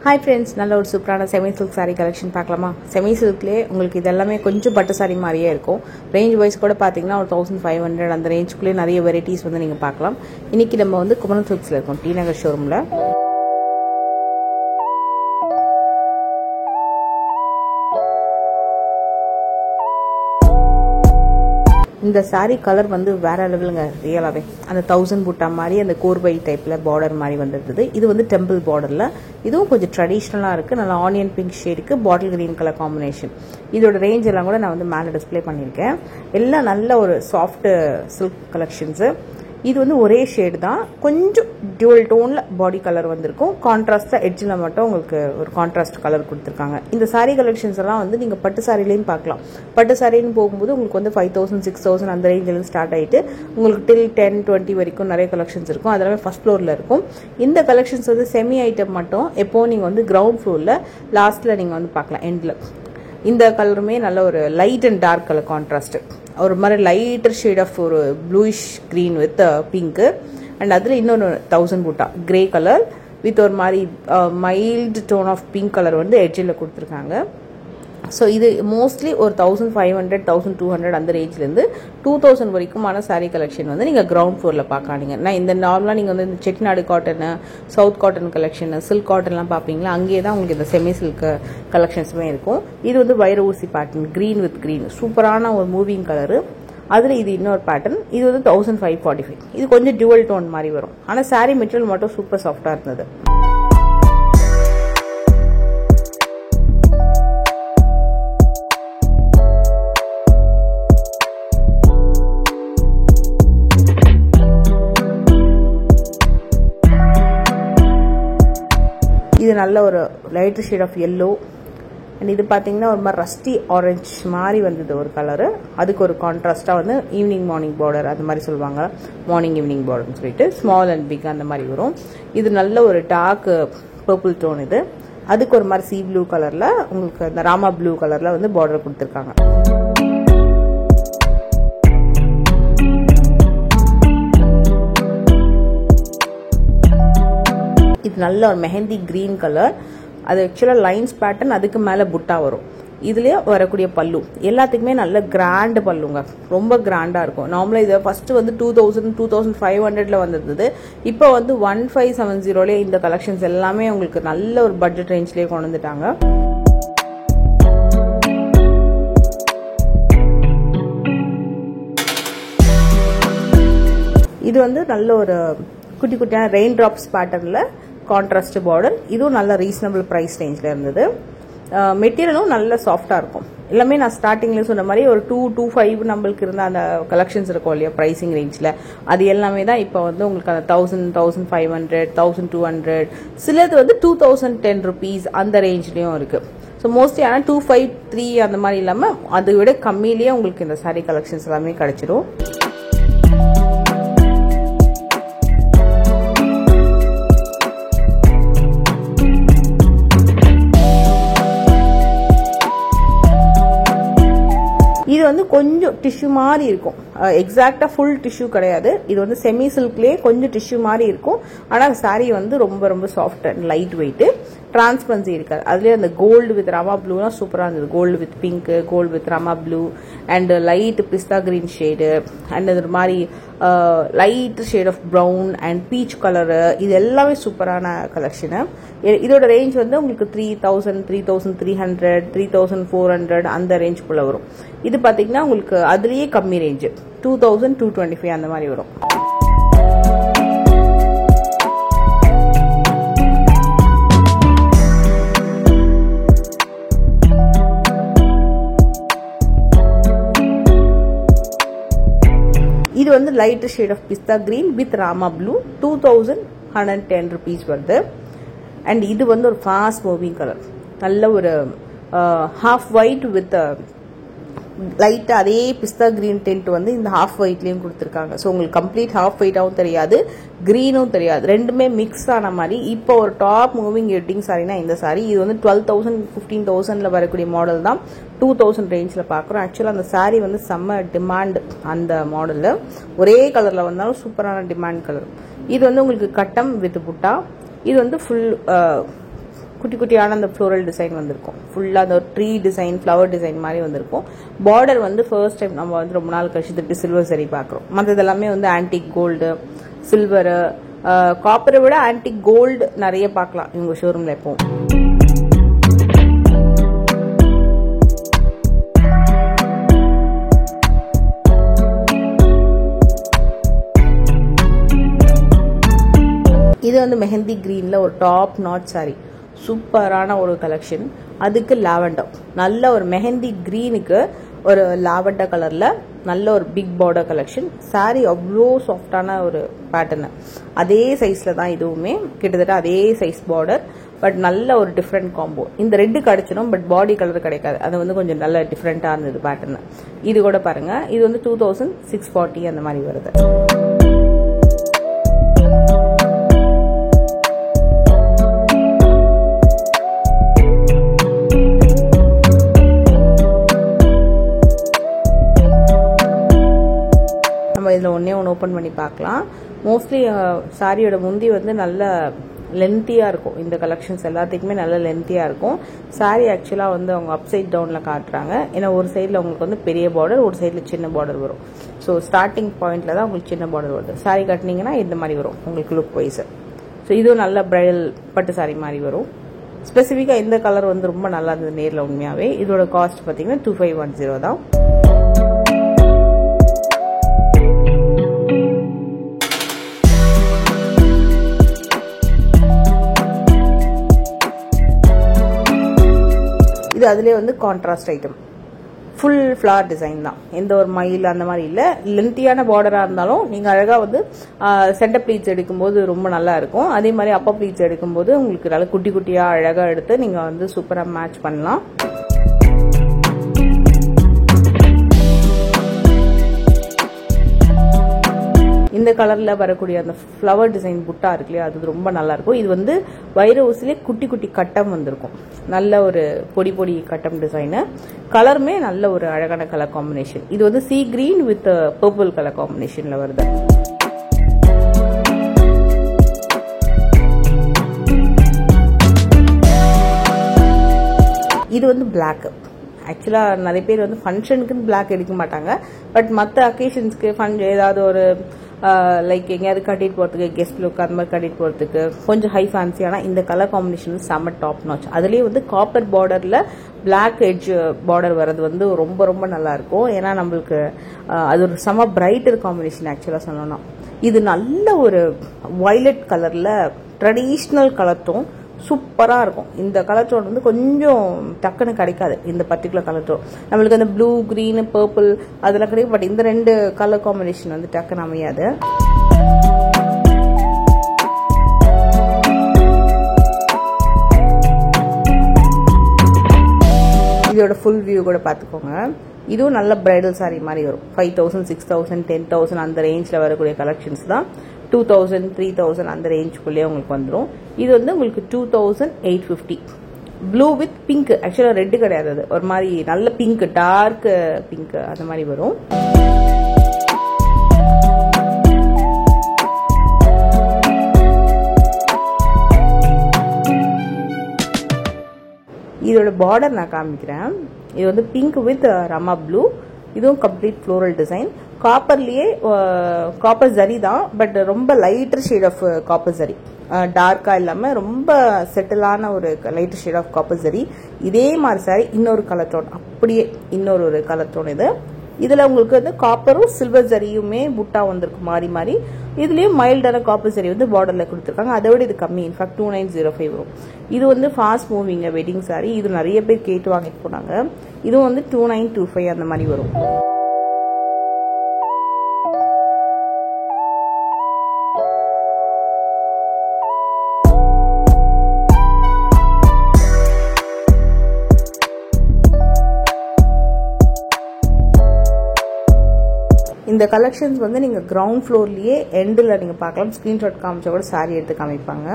Hi friends, நல்ல ஒரு சூப்பரான செமி சில்க் saree collection பார்க்கலாமா? செமி சில்க்லயே உங்களுக்கு இதெல்லாமே கொஞ்சம் பட்டு saree மாதிரியே இருக்கும். ரேஞ்ச் வைஸ் கூட பாத்தீங்கன்னா ஒரு 1500 அந்த ரேஞ்சுக்குள்ளே நிறைய வெரைட்டிஸ் வந்து நீங்க பார்க்கலாம். இன்னைக்கு நம்ம வந்து குமரன் சில்க்ஸ்ல இருக்கோம், டி நகர் ஷோரூம்ல. இந்த saree கலர் வந்து வேற லெவலுங்க, ரியலாவே அந்த 1000 புட்டா மாதிரி அந்த கோர்வை டைப்ல பார்டர் மாதிரி வந்திருந்தது. இது வந்து டெம்பிள் பார்டர்ல, இதுவும் கொஞ்சம் ட்ரெடிஷ்னலா இருக்கு. நல்ல ஆனியன் பிங்க் ஷேடுக்கு பாட்டில் கிரீன் கலர் காம்பினேஷன். இதோட ரேஞ்ச் எல்லாம் கூட நான் வந்து மேல டிஸ்ப்ளே பண்ணியிருக்கேன். எல்லாம் நல்ல ஒரு சாஃப்ட் சில்க் கலெக்ஷன்ஸ். இது வந்து ஒரே ஷேடு தான், கொஞ்சம் டியூவல் டோன்ல பாடி கலர் வந்திருக்கும். கான்ட்ராஸ்டா எட்ஜில் மட்டும் உங்களுக்கு ஒரு கான்ட்ராஸ்ட் கலர் கொடுத்துருக்காங்க. இந்த saree கலெக்ஷன்ஸ் எல்லாம் வந்து நீங்க பட்டு சாரிலையும் பார்க்கலாம். பட்டு சாரின்னு போகும்போது உங்களுக்கு வந்து 5000 6000 அந்த ரேஞ்சில் ஸ்டார்ட் ஆயிட்டு உங்களுக்கு டில் 10-20 வரைக்கும் நிறைய கலெக்ஷன்ஸ் இருக்கும். அதெல்லாமே ஃபர்ஸ்ட் ஃப்ளோர்ல இருக்கும். இந்த கலெக்ஷன்ஸ் வந்து செமி ஐட்டம் மட்டும் எப்போ நீங்க வந்து கிரவுண்ட் ஃப்ளோர்ல லாஸ்ட்ல நீங்க வந்து பார்க்கலாம், எண்ட்ல. இந்த கலருமே நல்ல ஒரு light and dark colour contrast, ஒரு மாதிரி லைட்டர் ஷேட் ஆஃப் ஒரு bluish green with pink. And அதில் இன்னொன்று 1000 பூட்டா கிரே கலர் வித் ஒரு மாதிரி mild tone of pink colour வந்து எட்ஜில் கொடுத்துருக்காங்க. ஸோ இது மோஸ்ட்லி ஒரு 1500 1200 அந்த ரேஞ்சிலேருந்து 2000 வரைக்குமான saree கலெக்ஷன் வந்து நீங்கள் கிரவுண்ட் ஃப்ளோரில் பார்க்காதீங்க. நான் இந்த நார்மலாக நீங்கள் வந்து இந்த Chettinad cotton, south cotton collection, silk காட்டன்லாம் பார்ப்பீங்களா, அங்கேயே தான் உங்களுக்கு இந்த செமி சில்க் கலெக்ஷன்ஸுமே இருக்கும். இது வந்து வைர ஊசி பேட்டர்ன், கிரீன் வித் கிரீன், சூப்பரான ஒரு மூவிங் கலரு. அதில் இது இன்னொரு பேட்டர்ன், இது வந்து 1545. இது கொஞ்சம் டியூவல் டோன் மாதிரி வரும். ஆனால் saree மெட்டீரியல் மட்டும் சூப்பர் சாஃப்டாக இருந்தது. இது நல்ல ஒரு light shade of yellow. And இது பார்த்தீங்கன்னா ஒரு மாதிரி ரஸ்டி ஆரஞ்ச் மாதிரி வந்தது ஒரு கலரு. அதுக்கு ஒரு கான்ட்ராஸ்டாக வந்து ஈவினிங் மார்னிங் பார்டர் அந்த மாதிரி சொல்லுவாங்க, மார்னிங் ஈவினிங் பார்டர்னு சொல்லிட்டு ஸ்மால் அண்ட் பிக் அந்த மாதிரி வரும். இது நல்ல ஒரு டார்க் பர்பிள் டோன். இது அதுக்கு ஒரு மாதிரி சி ப்ளூ கலரில் உங்களுக்கு அந்த ராமா ப்ளூ கலரில் வந்து பார்டர் கொடுத்துருக்காங்க. இது நல்ல ஒரு மெஹந்தி கிரீன் கலர். அது ஆக்சுவலாக லைன்ஸ் பேட்டர்ன், அதுக்கு மேலே புட்டா வரும். இதுலேயே வரக்கூடிய பல்லு எல்லாத்துக்குமே நல்ல கிராண்ட் பல்லுங்க, ரொம்ப கிராண்டாக இருக்கும். நார்மலாக இது ஃபர்ஸ்ட் வந்து 2500 வந்திருந்தது. இப்போ வந்து 1570 இந்த கலெக்ஷன்ஸ் எல்லாமே உங்களுக்கு நல்ல ஒரு பட்ஜெட் ரேஞ்ச்லேயே கொண்டு வந்துட்டாங்க. இது வந்து நல்ல ஒரு குட்டி குட்டியான ரெயின் டிராப்ஸ் பேட்டர்னில் கான்ட்ராஸ்ட் பார்டர். இதுவும் நல்ல ரீசனபிள் ப்ரைஸ் ரேஞ்சில் இருந்தது. மெட்டீரியலும் நல்ல சாஃப்டாக இருக்கும். எல்லாமே நான் ஸ்டார்டிங்லேயே சொன்ன மாதிரி ஒரு 225 நம்மளுக்கு இருந்த அந்த கலெக்ஷன்ஸ் இருக்கும் இல்லையா ப்ரைஸிங் ரேஞ்சில், அது எல்லாமே தான் இப்போ வந்து உங்களுக்கு அந்த 1000 1500 1200, சிலது வந்து 2010 rupees அந்த ரேஞ்ச்லேயும் இருக்குது. ஸோ மோஸ்ட்லி ஆனால் 253 அந்த மாதிரி இல்லாமல் அதை விட கம்மியிலேயே உங்களுக்கு இந்த saree கலெக்ஷன்ஸ் எல்லாமே கிடைச்சிடும். இது வந்து கொஞ்சம் டிஷ்யூ மாதிரி இருக்கும், எக்ஸாக்டா ஃபுல் டிஷ்யூ கிடையாது. இது வந்து செமி சில்க்லேயே கொஞ்சம் டிஷ்யூ மாதிரி இருக்கும். ஆனால் saree வந்து ரொம்ப ரொம்ப soft and light weight, transparency இருக்காது. அதுலேயே அந்த கோல்டு வித் ராமா ப்ளூலாம் சூப்பராக இருந்தது. Gold with pink, gold with Rama blue and light pista green shade and அது மாதிரி light shade of brown and peach colour, இது எல்லாமே சூப்பரான கலெக்ஷனு. இதோட ரேஞ்ச் வந்து உங்களுக்கு 3000 3300 3400 அந்த ரேஞ்சுக்குள்ள வரும். இது பார்த்தீங்கன்னா உங்களுக்கு அதுலேயே கம்மி ரேஞ்சு 2225 அந்த மாதிரி வரும். இது வந்து light shade of pista green with Rama blue, 2110 rupees வருது. அண்ட் இது வந்து ஒரு ஃபாஸ்ட் மூவிங் கலர், நல்ல ஒரு ஹாஃப் ஒயிட் வித் லைட்டாக அதே பிஸ்தா கிரீன் டென்ட் வந்து இந்த ஹாஃப் ஒயிட்லேயும் கொடுத்துருக்காங்க. ஸோ உங்களுக்கு கம்ப்ளீட் ஹாஃப் ஒயிட்டாகவும் தெரியாது, கிரீனும் தெரியாது, ரெண்டுமே மிக்ஸ் ஆன மாதிரி. இப்போ ஒரு டாப் மூவிங் வெட்டிங் சாரினா இந்த சாரி. இது வந்து 12,000 15,000 வரக்கூடிய மாடல் தான் 2000 ரேஞ்சில் பார்க்குறோம். ஆக்சுவலாக அந்த சாரி வந்து செம்ம டிமாண்ட் அந்த மாடலில், ஒரே கலரில் வந்தாலும் சூப்பரான டிமாண்ட் கலர். இது வந்து உங்களுக்கு கட்டம் வித் புட்டா. இது வந்து ஃபுல் குட்டி குட்டியான அந்த ஃப்ளோரல் டிசைன் வந்திருக்கும். ஃபுல்லாக அந்த ஒரு ட்ரீ டிசைன், ஃப்ளவர் டிசைன் மாதிரி வந்திருக்கும். பார்டர் வந்து ஃபர்ஸ்ட் டைம் நம்ம வந்து ரொம்ப நாள் கழிச்சு திருப்பி சில்வர் சரி பார்க்குறோம். மற்றது எல்லாமே வந்து ஆன்டிக் கோல்டு, சில்வரு, காப்பரை விட ஆன்டிக் கோல்டு நிறைய பார்க்கலாம் இவங்க ஷோரூமில் எப்பவும். இது வந்து மெஹந்தி கிரீன்ல ஒரு டாப் நாட் சாரி, சூப்பரான ஒரு கலெக்ஷன். அதுக்கு லாவெண்டர், நல்ல ஒரு மெஹந்தி கிரீனுக்கு ஒரு லாவெண்டர் கலர்ல நல்ல ஒரு பிக் பார்டர் கலெக்ஷன். சாரி அவ்வளோ சாஃப்டான ஒரு பேட்டர்னு, அதே சைஸ்ல தான் இதுவுமே, கிட்டத்தட்ட அதே சைஸ் பார்டர், பட் நல்ல ஒரு டிஃப்ரெண்ட் காம்போ. இந்த ரெட்டு கிடைச்சிடும், பட் பாடி கலர் கிடைக்காது. அது வந்து கொஞ்சம் நல்ல டிஃப்ரெண்டா இருந்தது பேட்டர்னு. இது கூட பாருங்க, இது வந்து 2640 அந்த மாதிரி வருது. இதில் ஒன்றே ஒன்று ஓப்பன் பண்ணி பார்க்கலாம். மோஸ்ட்லி சாரியோட முந்தி வந்து நல்ல லென்த்தியாக இருக்கும். இந்த கலெக்ஷன்ஸ் எல்லாத்துக்குமே நல்ல லென்த்தியாக இருக்கும். சாரி ஆக்சுவலாக வந்து அவங்க அப்சைட் டவுனில் காட்டுறாங்க. ஏன்னா ஒரு சைடில் உங்களுக்கு வந்து பெரிய பார்டர், ஒரு சைடில் சின்ன பார்டர் வரும். ஸோ ஸ்டார்டிங் பாயிண்டில் தான் உங்களுக்கு சின்ன பார்டர் வருது. சாரி கட்டினீங்கன்னா இந்த மாதிரி வரும் உங்களுக்கு லுக் வைஸ். ஸோ இதுவும் நல்ல பிரைடல் பட்டு சாரி மாதிரி வரும். ஸ்பெசிஃபிக்காக இந்த கலர் வந்து ரொம்ப நல்லா இருந்தது நேரில் உண்மையாகவே. இதோட காஸ்ட் பார்த்தீங்கன்னா 2510 தான். இது அதுலேயே வந்து contrast item, full flower design தான். எந்த ஒரு மயில் அந்த மாதிரி இல்லை. லென்த்தியான பார்டராக இருந்தாலும் நீங்கள் அழகாக வந்து சென்டர் ப்ளீட்ஸ் எடுக்கும்போது ரொம்ப நல்லா இருக்கும். அதே மாதிரி அப்பர் ப்ளீட்ஸ் எடுக்கும்போது உங்களுக்கு நல்லா குட்டி குட்டியாக அழகாக எடுத்து நீங்கள் வந்து சூப்பராக மேட்ச் பண்ணலாம். இந்த கலர்ல வரக்கூடிய அந்த ஃப்ளவர் டிசைன் புட்டா இருக்கு இல்லையா, அது ரொம்ப நல்லா இருக்கும். இது வந்து வைர ஊசிலே குட்டி குட்டி கட்டம் வந்திருக்கும். நல்ல ஒரு பொடி பொடி கட்டம் டிசைனு. கலருமே நல்ல ஒரு அழகான கலர் காம்பினேஷன். இது வந்து sea green with purple colour காம்பினேஷன்ல வருது. இது வந்து பிளாக். ஆக்சுவலாக நிறைய பேர் வந்து ஃபங்க்ஷனுக்குன்னு பிளாக் எடுக்க மாட்டாங்க. பட் மற்ற அக்கேஷன்ஸ்க்கு ஏதாவது ஒரு லைக் எங்கேயாவது கட்டிட்டு போகிறதுக்கு, கெஸ்ட் லுக் அந்த மாதிரி கட்டிட்டு போகிறதுக்கு கொஞ்சம் ஹை ஃபேன்சியான இந்த கலர் காம்பினேஷன் செம்ம டாப் நாச். அதுலேயே வந்து காப்பர் பார்டரில் பிளாக் எட்ஜ் பார்டர் வர்றது வந்து ரொம்ப ரொம்ப நல்லா இருக்கும். ஏன்னா நம்மளுக்கு அது ஒரு செம்ம பிரைட்டர் காம்பினேஷன் ஆக்சுவலாக சொல்லணும்னா. இது நல்ல ஒரு வயலட் கலரில் ட்ரெடிஷ்னல் கலர் டோன், சூப்பராக இருக்கும். இந்த கலர் டோன் வந்து கொஞ்சம் டக்குன்னு கிடைக்காது. இந்த பர்டிகுலர் கலர் டோன் நம்மளுக்கு அந்த ப்ளூ, கிரீனு, பர்பிள் அதெல்லாம் கிடைக்கும். பட் இந்த ரெண்டு கலர் காம்பினேஷன் வந்து டக்குன்னு அமையாது. இதோட ஃபுல் வியூ கூட பார்த்துக்கோங்க. இதுவும் நல்ல பிரைடல் சாரி மாதிரி வரும். 5000, 6000, 10,000 அந்த ரேஞ்சில் வரக்கூடிய கலெக்ஷன்ஸ் தான். 2000, 3000 அந்த ரேஞ்சுக்குள்ளேயே உங்களுக்கு வந்துடும். இது வந்து உங்களுக்கு 2850. ப்ளூ வித் பிங்க், ஆக்சுவலாக ரெட்டு கிடையாது, அது ஒரு மாதிரி நல்ல பிங்க், டார்க் பிங்க் அந்த மாதிரி வரும். இதோட பார்டர் நான் காமிக்கிறேன். இது வந்து பிங்க் வித் ரமா ப்ளூ. இதுவும் கம்ப்ளீட் ஃப்ளோரல் டிசைன். காப்பர்லயே காப்பர் ஜரி தான், பட் ரொம்ப lighter shade of copper zari, டார்க்கா இல்லாம ரொம்ப செட்டிலான ஒரு lighter shade of copper zari. இதே மாதிரி சாரி இன்னொரு கலர் டோன், அப்படியே இன்னொரு கலர் டோன். இதுல உங்களுக்கு வந்து காப்பரும் சில்வர் ஜரியுமே புட்டா வந்திருக்கு மாறி மாறி. இதுலயும் மைல்டான காப்பர் ஜரி வந்து பார்டர்ல கொடுத்துருக்காங்க. அதை விட இது கம்மி, இன்ஃபேக்ட் 2905 வரும். இது வந்து ஃபாஸ்ட் மூவிங் வெட்டிங் சாரி. இது நிறைய பேர் கேட்டு வாங்கிட்டு போனாங்க. இதுவும் வந்து 2925 அந்த மாதிரி வரும். இந்த கலெக்ஷன்ஸ் வந்து நீங்க கிரவுண்ட் ஃப்ளோர்லயே எண்டில் நீங்க பார்க்கலாம். ஸ்கிரீன்ஷாட் காமிச்சா கூட சாரி எடுத்து காமிப்பாங்க.